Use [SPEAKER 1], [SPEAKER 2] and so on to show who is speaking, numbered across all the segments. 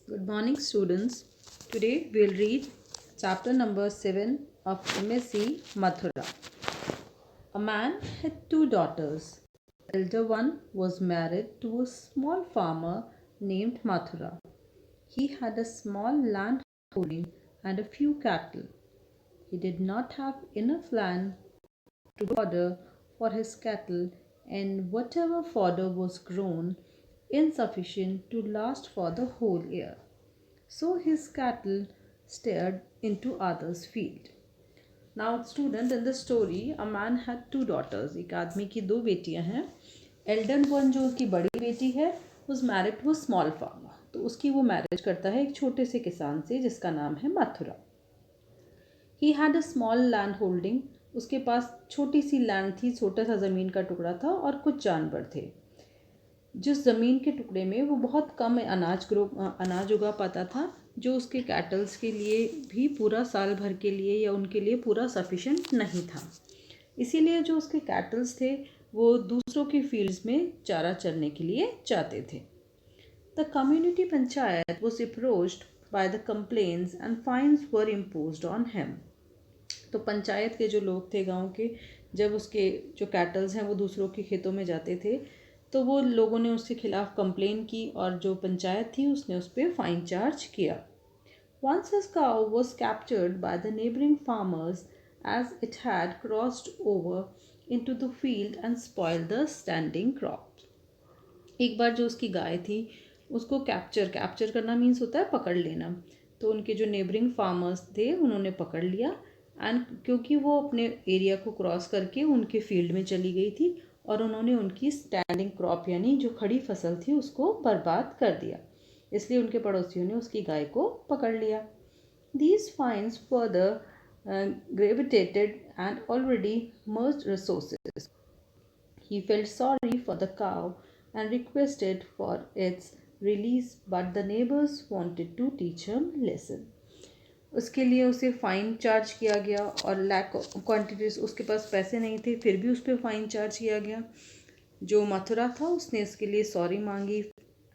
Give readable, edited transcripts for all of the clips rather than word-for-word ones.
[SPEAKER 1] Good morning, students. Today we'll read chapter number 7 of MSc Mathura. A man had two daughters. The elder one was married to a small farmer named Mathura. He had a small land holding and a few cattle. He did not have enough land to fodder for his cattle, and whatever fodder was grown, insufficient to last for the whole year. So his cattle stared into others' field. Now, student, in the story, a man had two daughters. एक आदमी की दो बेटियां हैं. Elden one जो उसकी बड़ी बेटी है was married to a small farmer. तो उसकी वो मैरिज करता है एक छोटे से किसान से जिसका नाम है Mathura. He had a small land holding. उसके पास छोटी सी लैंड थी, छोटा सा ज़मीन का टुकड़ा था और कुछ जानवर थे. जिस ज़मीन के टुकड़े में वो बहुत कम अनाज उगा पाता था, जो उसके कैटल्स के लिए भी पूरा साल भर के लिए या उनके लिए पूरा सफिशेंट नहीं था. इसीलिए जो उसके कैटल्स थे वो दूसरों के फील्ड्स में चारा चरने के लिए जाते थे. The community panchayat was approached by the complaints and fines were imposed on him. तो पंचायत के जो लोग थे गांव के, जब उसके जो कैटल्स हैं वो दूसरों के खेतों में जाते थे तो वो लोगों ने उसके खिलाफ कंप्लेन की और जो पंचायत थी उसने उस पर फाइन चार्ज किया. Once his cow was captured by the neighboring farmers as it had crossed over into the field and spoiled the standing crop. एक बार जो उसकी गाय थी उसको कैप्चर करना मीन्स होता है पकड़ लेना. तो उनके जो नेबरिंग फार्मर्स थे उन्होंने पकड़ लिया एंड क्योंकि वो अपने एरिया को क्रॉस करके उनके फील्ड में चली गई थी और उन्होंने उनकी स्टैंडिंग क्रॉप यानी जो खड़ी फसल थी उसको बर्बाद कर दिया, इसलिए उनके पड़ोसियों ने उसकी गाय को पकड़ लिया. These fines further gravitated and already merged resources. He felt sorry for the cow and requested for its release, but the neighbors wanted to teach him lesson. उसके लिए उसे फ़ाइन चार्ज किया गया और लैक क्वांटिटीज उसके पास पैसे नहीं थे फिर भी उस पर फ़ाइन चार्ज किया गया. जो मथुरा था उसने इसके लिए सॉरी मांगी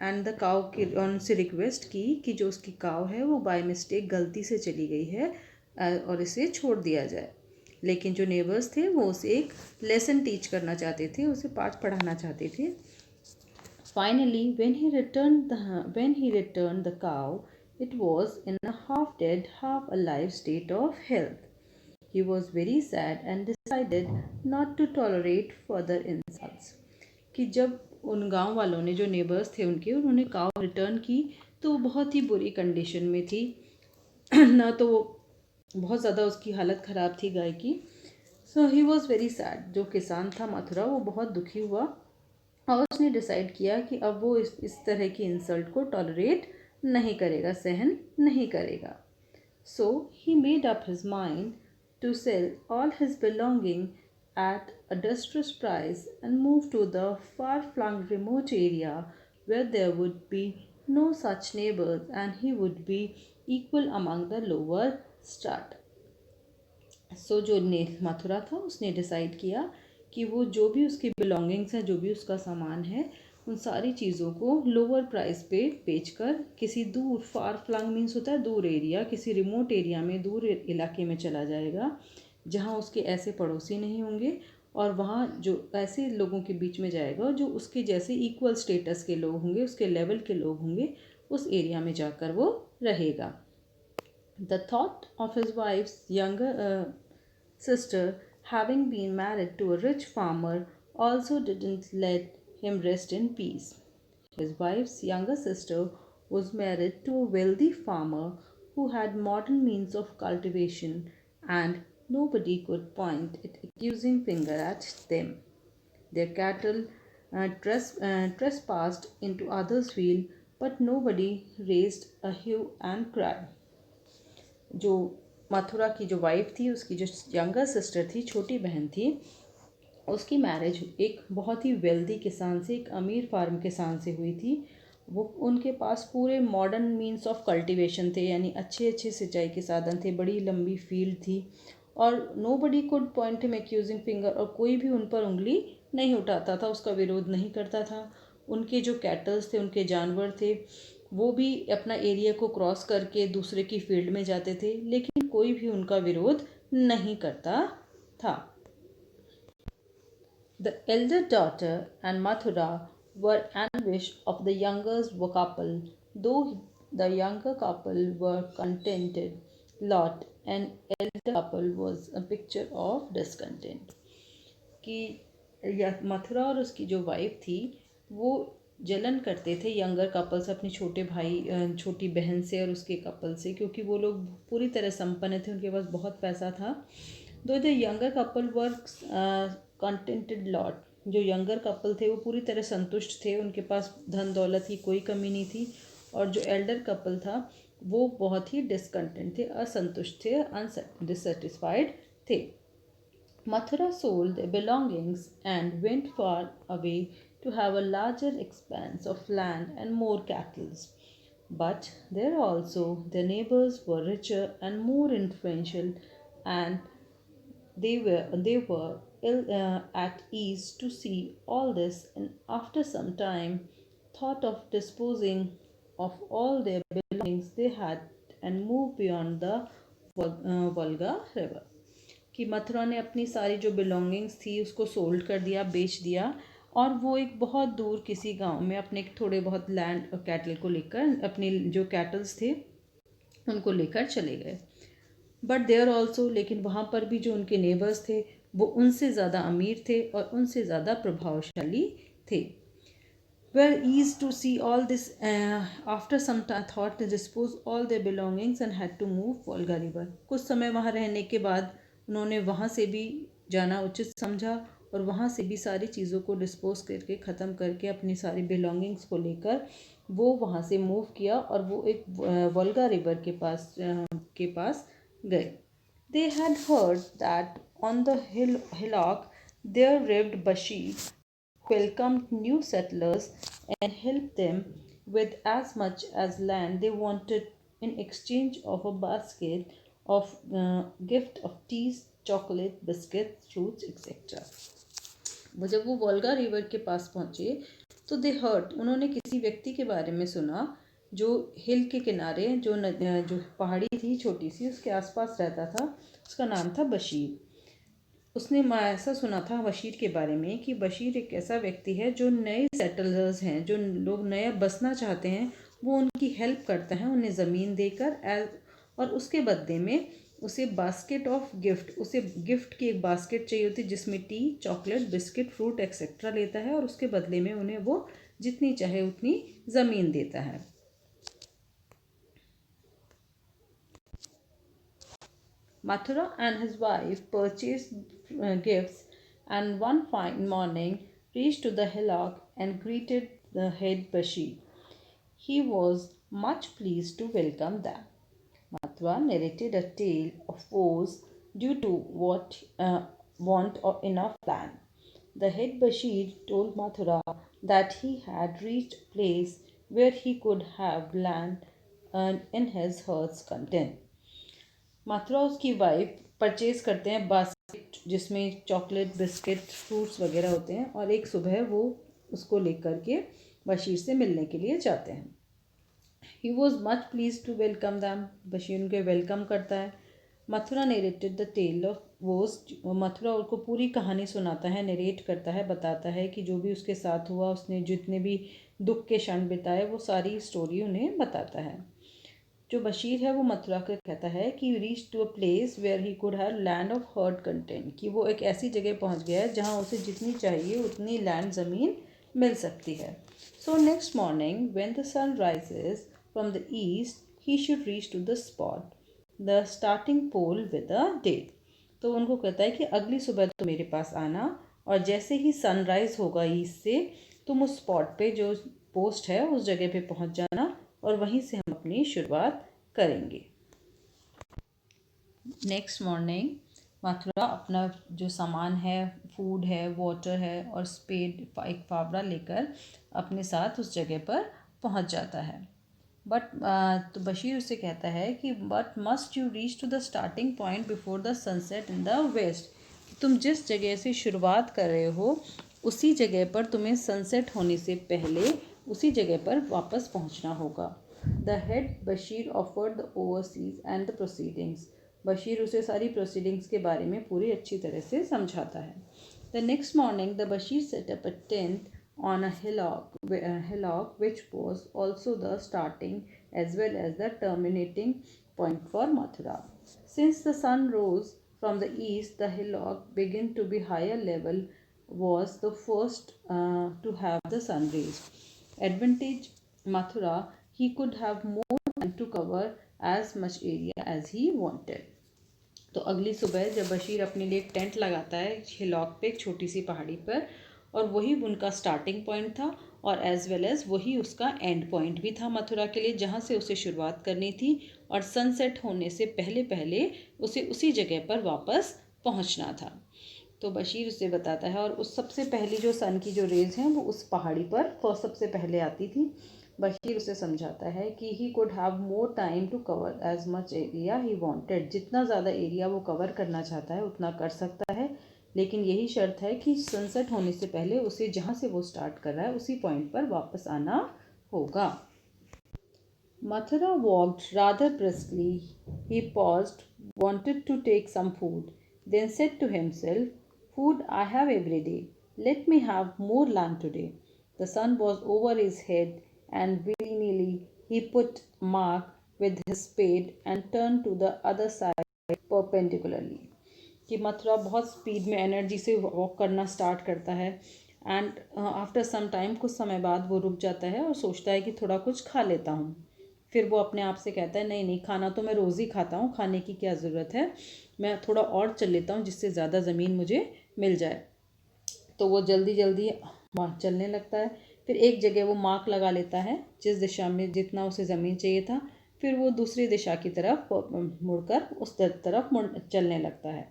[SPEAKER 1] एंड द काव की उनसे रिक्वेस्ट की कि जो उसकी काव है वो बाय मिस्टेक गलती से चली गई है और इसे छोड़ दिया जाए. लेकिन जो नेबर्स थे वो उसे एक लेसन टीच करना चाहते थे, उसे पाठ पढ़ाना चाहते थे. Finally when he returned the cow, it was in a half dead, half alive state of health. He was very sad and decided not to tolerate further insults. कि जब उन गांव वालों ने जो नेबर्स थे उन्होंने काव रिटर्न की तो वो बहुत ही बुरी कंडीशन में थी. ना तो वो बहुत ज़्यादा उसकी हालत ख़राब थी गाय की. सो ही वॉज़ वेरी सैड. जो किसान था मथुरा वो बहुत दुखी हुआ और उसने डिसाइड किया कि अब वो इस तरह की इंसल्ट को टॉलरेट नहीं करेगा, सहन नहीं करेगा. So he made up his mind to sell all his belonging at a distressed price and move to the far-flung remote area where there would be no such neighbors and he would be equal among the lower strata. So जो मथुरा था उसने decide किया कि वो जो भी उसकी belongings हैं, जो भी उसका सामान है, उन सारी चीज़ों को लोअर प्राइस पे बेचकर किसी दूर, फार फ्लंग मीन्स होता है दूर एरिया, किसी रिमोट एरिया में, दूर इलाके में चला जाएगा जहाँ उसके ऐसे पड़ोसी नहीं होंगे और वहाँ जो ऐसे लोगों के बीच में जाएगा जो उसके जैसे इक्वल स्टेटस के लोग होंगे, उसके लेवल के लोग होंगे, उस एरिया में जाकर वो रहेगा. The thought of his wife's younger sister having been married to a rich farmer also didn't let him rest in peace. His wife's younger sister was married to a wealthy farmer who had modern means of cultivation and nobody could point an accusing finger at them. Their cattle trespassed into others' field, but nobody raised a hue and cry. जो मथुरा की जो wife थी, उसकी जो younger sister थी, छोटी बहन थी, उसकी मैरिज एक बहुत ही वेल्दी किसान से, एक अमीर फार्म किसान से हुई थी. वो उनके पास पूरे मॉडर्न मीन्स ऑफ कल्टीवेशन थे, यानी अच्छे अच्छे सिंचाई के साधन थे, बड़ी लंबी फील्ड थी और nobody could point him accusing finger, और कोई भी उन पर उंगली नहीं उठाता था, उसका विरोध नहीं करता था. उनके जो कैटल्स थे, उनके जानवर थे, वो भी अपना एरिया को क्रॉस करके दूसरे की फील्ड में जाते थे, लेकिन कोई भी उनका विरोध नहीं करता था। The elder daughter and Mathura were envious of the younger couple, though the younger couple were contented lot and elder couple was a picture of discontent. कि मथुरा और उसकी जो वाइफ थी वो जलन करते थे यंगर कपल से, अपने छोटे भाई छोटी बहन से और उसके कपल से, क्योंकि वो लोग पूरी तरह संपन्न थे, उनके पास बहुत पैसा था। दो the younger couple were contented lot, जो यंगर कपल थे वो पूरी तरह संतुष्ट थे, उनके पास धन दौलत की कोई कमी नहीं थी। और जो एल्डर कपल था वो बहुत ही डिसकंटेंट थे, असंतुष्ट थे, डिससेटिस्फाइड थे। Mathura sold their belongings and went far away to have a larger expanse of land and more cattle. But there also their neighbors were richer and more influential, and they were at ease to see all this, and after some time thought of disposing of all their belongings they had and moved beyond the Volga river. कि मथुरा ने अपनी सारी जो belongings थी उसको sold कर दिया, बेच दिया, और वो एक बहुत दूर किसी गांव में अपने थोड़े बहुत लैंड और कैटल को लेकर, अपने जो कैटल्स थे उनको लेकर चले गए। बट देयर ऑल्सो, लेकिन वहाँ पर भी जो उनके नेबर्स थे वो उनसे ज़्यादा अमीर थे और उनसे ज़्यादा प्रभावशाली थे। were eased to see all this after some thought to dispose all their belongings and had to move Volga river. कुछ समय वहाँ रहने के बाद उन्होंने वहाँ से भी जाना उचित समझा और वहाँ से भी सारी चीज़ों को डिस्पोज करके ख़त्म करके अपनी सारी बिलोंगिंग्स को लेकर वो वहाँ से मूव किया और वो एक वोल्गा रिवर के पास गए। They had heard that on the hillock there lived Bashir, welcomed new settlers and helped them with as much as land they wanted in exchange of a basket of gift of teas, chocolate, biscuits, fruits, etc. वो जब वो Volga river के पास पहुँचे तो दे hurt, उन्होंने किसी व्यक्ति के बारे में सुना जो हिल के किनारे जो पहाड़ी थी छोटी सी उसके आसपास रहता था, उसका नाम था बशीर। उसने ऐसा सुना था बशीर के बारे में कि बशीर एक ऐसा व्यक्ति है जो नए सेटलर्स हैं, जो लोग नया बसना चाहते हैं, वो उनकी हेल्प करता है उन्हें ज़मीन देकर, और उसके बदले में उसे बास्केट ऑफ गिफ्ट, उसे गिफ्ट की एक बास्केट चाहिए होती जिसमें T, chocolate, biscuit, fruit etcetera लेता है और उसके बदले में उन्हें वो जितनी चाहे उतनी ज़मीन देता है। Mathura and his wife purchased gifts and one fine morning reached to the hillock and greeted the head Bashir. He was much pleased to welcome them. Mathura narrated a tale of woes due to want of enough land. The head Bashir told Mathura that he had reached a place where he could have land in his heart's content. Mathura उसकी wife purchase करते हैं basket जिसमें chocolate, biscuit, fruits वगैरह होते हैं, और एक सुबह वो उसको लेकर के बशीर से मिलने के लिए जाते हैं। He was much pleased to welcome them, Bashir उनके वेलकम करता है। Mathura narrated the tale of woes, Mathura उनको पूरी कहानी सुनाता है, नरेट करता है, बताता है कि जो भी उसके साथ हुआ, उसने जितने भी दुख के क्षण बिताए वो सारी स्टोरी उन्हें बताता है। जो बशीर है वो मथुरा को कहता है कि reach to a place where he could have land of heart content, कि वो एक ऐसी जगह पहुंच गया है जहां उसे जितनी चाहिए उतनी लैंड ज़मीन मिल सकती है। So next morning when the sun rises from the east he should reach to the spot the starting pole with a date. तो उनको कहता है कि अगली सुबह तो मेरे पास आना और जैसे ही सनराइज होगा ईस्ट से तुम उस स्पॉट पे जो पोस्ट है उस जगह पे पहुंच जाना और वहीं से हम अपनी शुरुआत करेंगे। नेक्स्ट मॉर्निंग मथुरा अपना जो सामान है, फूड है, वाटर है और स्पेड, एक फावड़ा लेकर अपने साथ उस जगह पर पहुंच जाता है। बट तो बशीर उससे कहता है कि but must you reach to the starting point before the sunset in the west, तुम जिस जगह से शुरुआत कर रहे हो उसी जगह पर तुम्हें सनसेट होने से पहले उसी जगह पर वापस पहुंचना होगा। The head Bashir offered the overseas and the proceedings. Bashir उसे सारी प्रोसीडिंग्स के बारे में पूरी अच्छी तरह से समझाता है। The next morning the Bashir set up a tent on a hillock which was also the starting as well as the terminating point for Mathura. Since the sun rose from the east, the hillock began to be higher level, was the first to have the sun rays. Advantage Mathura, he could have more time to cover as much area as he wanted. तो अगली सुबह जब बशीर अपने लिए एक tent लगाता है hillock पे, एक छोटी सी पहाड़ी पर, और वही उनका स्टार्टिंग पॉइंट था और एज वेल एज वही उसका एंड पॉइंट भी था मथुरा के लिए, जहाँ से उसे शुरुआत करनी थी और सनसेट होने से पहले पहले उसे उसी जगह पर वापस पहुँचना था। तो बशीर उसे बताता है, और उस सबसे पहली जो सन की जो रेज हैं वो उस पहाड़ी पर सबसे पहले आती थी। बशीर उसे समझाता है कि he could have more time to cover as much area he wanted. जितना ज़्यादा एरिया वो कवर करना चाहता है उतना कर सकता है, लेकिन यही शर्त है कि सनसेट होने से पहले उसे जहाँ से वो स्टार्ट कर रहा है उसी पॉइंट पर वापस आना होगा। Mathura walked rather briskly. He paused, wanted to take some food, then said to himself, "Food I have every day. Let me have more land today." The sun was over his head, and willy-nilly he put mark with his spade and turned to the other side perpendicularly. कि मथुरा बहुत speed में energy से walk करना start करता है, and after some time, कुछ समय बाद वो रुक जाता है और सोचता है कि थोड़ा कुछ खा लेता हूँ। फिर वो अपने आप से कहता है, नहीं नहीं, खाना तो मैं रोज़ ही खाता हूँ, खाने की क्या ज़रूरत है, मैं थोड़ा और चल लेता हूँ जिससे ज़्यादा ज़मीन मुझे मिल जाए। तो वो जल्दी जल्दी वहाँ चलने लगता है। फिर एक जगह वो मार्क लगा लेता है जिस दिशा में जितना उसे ज़मीन चाहिए था, फिर वो दूसरी दिशा की तरफ मुड़कर उस तरफ चलने लगता है।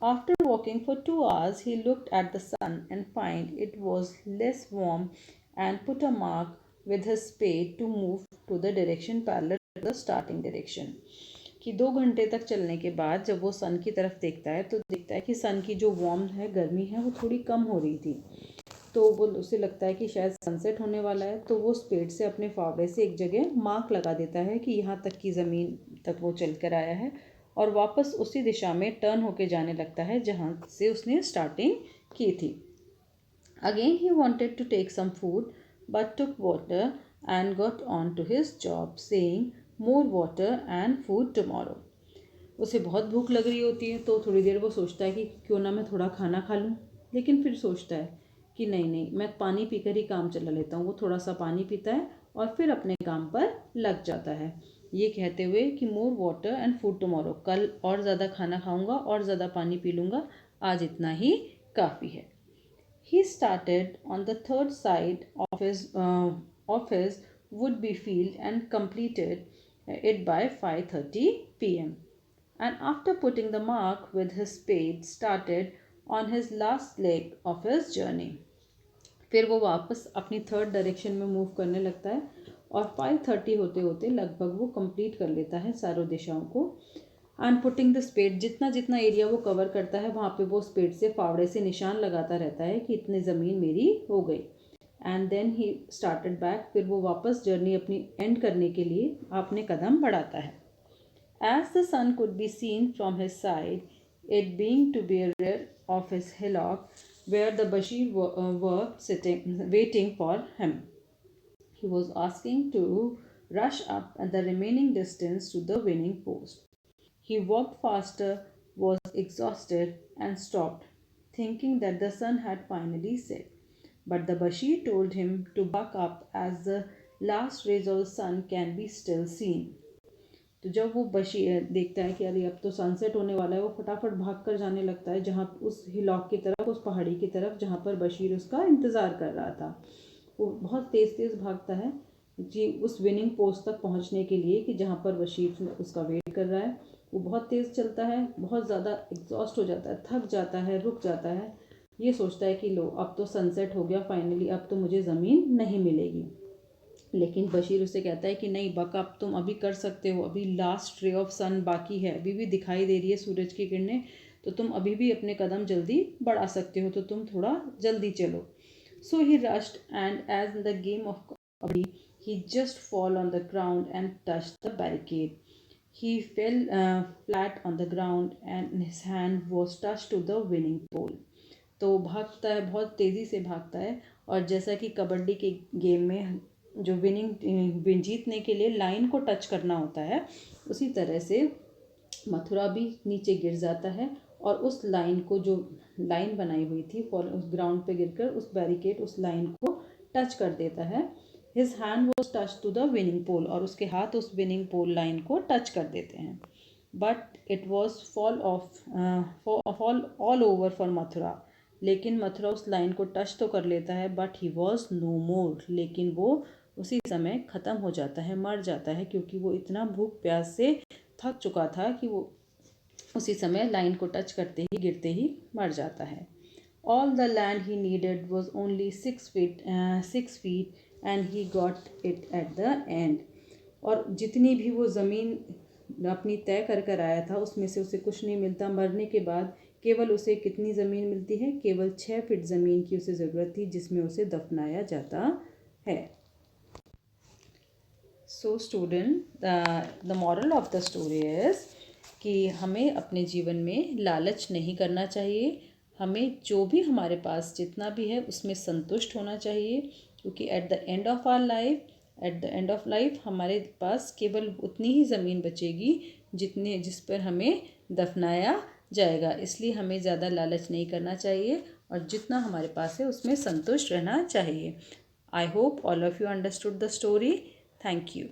[SPEAKER 1] After walking for 2 hours, he looked at the sun and found it was less warm and put a mark with his spade to move to the direction parallel to the starting direction. कि 2 घंटे तक चलने के बाद जब वो सन की तरफ देखता है तो देखता है कि सन की जो वार्म है, गर्मी है, वो थोड़ी कम हो रही थी। तो वो उसे लगता है कि शायद सनसेट होने वाला है, तो वो स्पेड से अपने फावड़े से एक जगह मार्क लगा देता है कि यहाँ तक की ज़मीन तक वो चल कर आया है, और वापस उसी दिशा में टर्न होके जाने लगता है जहाँ से उसने स्टार्टिंग की थी। Again he wanted to take some food but took water and got on to his job saying more water and food tomorrow. उसे बहुत भूख लग रही होती है, तो थोड़ी देर वो सोचता है कि क्यों ना मैं थोड़ा खाना खा लूँ, लेकिन फिर सोचता है कि नहीं नहीं, मैं पानी पीकर ही काम चला लेता हूँ। वो थोड़ा सा पानी पीता है और फिर अपने काम पर लग जाता है, ये कहते हुए कि मोर वाटर एंड फूड टुमारो, कल और ज़्यादा खाना खाऊंगा और ज़्यादा पानी पी लूँगा, आज इतना ही काफ़ी है। He started on the third side of his would-be field and completed it by 5:30 p.m. And after putting the mark with his spade, started on his last leg of his journey. फिर वो वापस अपनी third direction में move करने लगता है और 5:30 होते होते लगभग वो कंप्लीट कर लेता है चारों दिशाओं को। एंड पुटिंग द स्पेड, जितना जितना एरिया वो कवर करता है वहाँ पे वो स्पेड से फावड़े से निशान लगाता रहता है कि इतनी ज़मीन मेरी हो गई। And then he started back, फिर वो वापस जर्नी अपनी एंड करने के लिए अपने कदम बढ़ाता है। As the sun could be seen from his side, it being to be rear of his hillock where the Bashir were sitting waiting for him. He was asking to rush up the remaining distance to the winning post. He walked faster, was exhausted, and stopped, thinking that the sun had finally set. But the Bashir told him to buck up as the last rays of the sun can be still seen. तो जब वो बशीर देखता है कि अरे अब तो sunset होने वाला है, वो फटाफट भाग कर जाने लगता है जहाँ उस हिलॉक की तरफ, उस पहाड़ी की तरफ जहाँ पर बशीर उसका इंतज़ार कर रहा था। वो बहुत तेज़ तेज़ भागता है जी उस विनिंग पोस्ट तक पहुँचने के लिए कि जहाँ पर बशीर उसका वेट कर रहा है। वो बहुत तेज़ चलता है, बहुत ज़्यादा एग्जॉस्ट हो जाता है, थक जाता है, रुक जाता है, ये सोचता है कि लो अब तो सनसेट हो गया फाइनली, अब तो मुझे ज़मीन नहीं मिलेगी। लेकिन बशीर उसे कहता है कि नहीं बकअप, तुम अभी कर सकते हो, अभी लास्ट रे ऑफ सन बाकी है, अभी भी दिखाई दे रही है सूरज की किरणें, तो तुम अभी भी अपने कदम जल्दी बढ़ा सकते हो, तो तुम थोड़ा जल्दी चलो। So he rushed and as the game of He just fall on the ground and touched the barricade. He fell flat on the ground and his hand was touched to the winning pole. तो भागता है, बहुत तेज़ी से भागता है, और जैसा कि कबड्डी के गेम में जो जीतने के लिए लाइन को टच करना होता है, उसी तरह से मथुरा भी नीचे गिर जाता है और उस लाइन को, जो लाइन बनाई हुई थी उस ग्राउंड पे गिरकर उस बैरिकेड उस लाइन को टच कर देता है. His hand was touch to the winning pole, और उसके हाथ उस विनिंग पोल लाइन को टच कर देते हैं. But it was fall all over for Mathura. लेकिन मथुरा उस लाइन को टच तो कर लेता है, बट ही वॉज नो मोर. लेकिन वो उसी समय ख़त्म हो जाता है, मर जाता है, क्योंकि वो इतना भूख प्यास से थक चुका था कि वो उसी समय लाइन को टच करते ही गिरते ही मर जाता है. All the land he needed was only 6 feet and he got it at the end. और जितनी भी वो ज़मीन अपनी तय कर कर आया था, उसमें से उसे कुछ नहीं मिलता. मरने के बाद केवल उसे कितनी ज़मीन मिलती है? केवल 6 फीट ज़मीन की उसे ज़रूरत थी, जिसमें उसे दफनाया जाता है. So student, the moral of the story is कि हमें अपने जीवन में लालच नहीं करना चाहिए. हमें जो भी हमारे पास जितना भी है उसमें संतुष्ट होना चाहिए, क्योंकि at the end of life हमारे पास केवल उतनी ही ज़मीन बचेगी जिस पर हमें दफनाया जाएगा. इसलिए हमें ज़्यादा लालच नहीं करना चाहिए और जितना हमारे पास है उसमें संतुष्ट रहना चाहिए. I hope all of you understood the story. Thank you.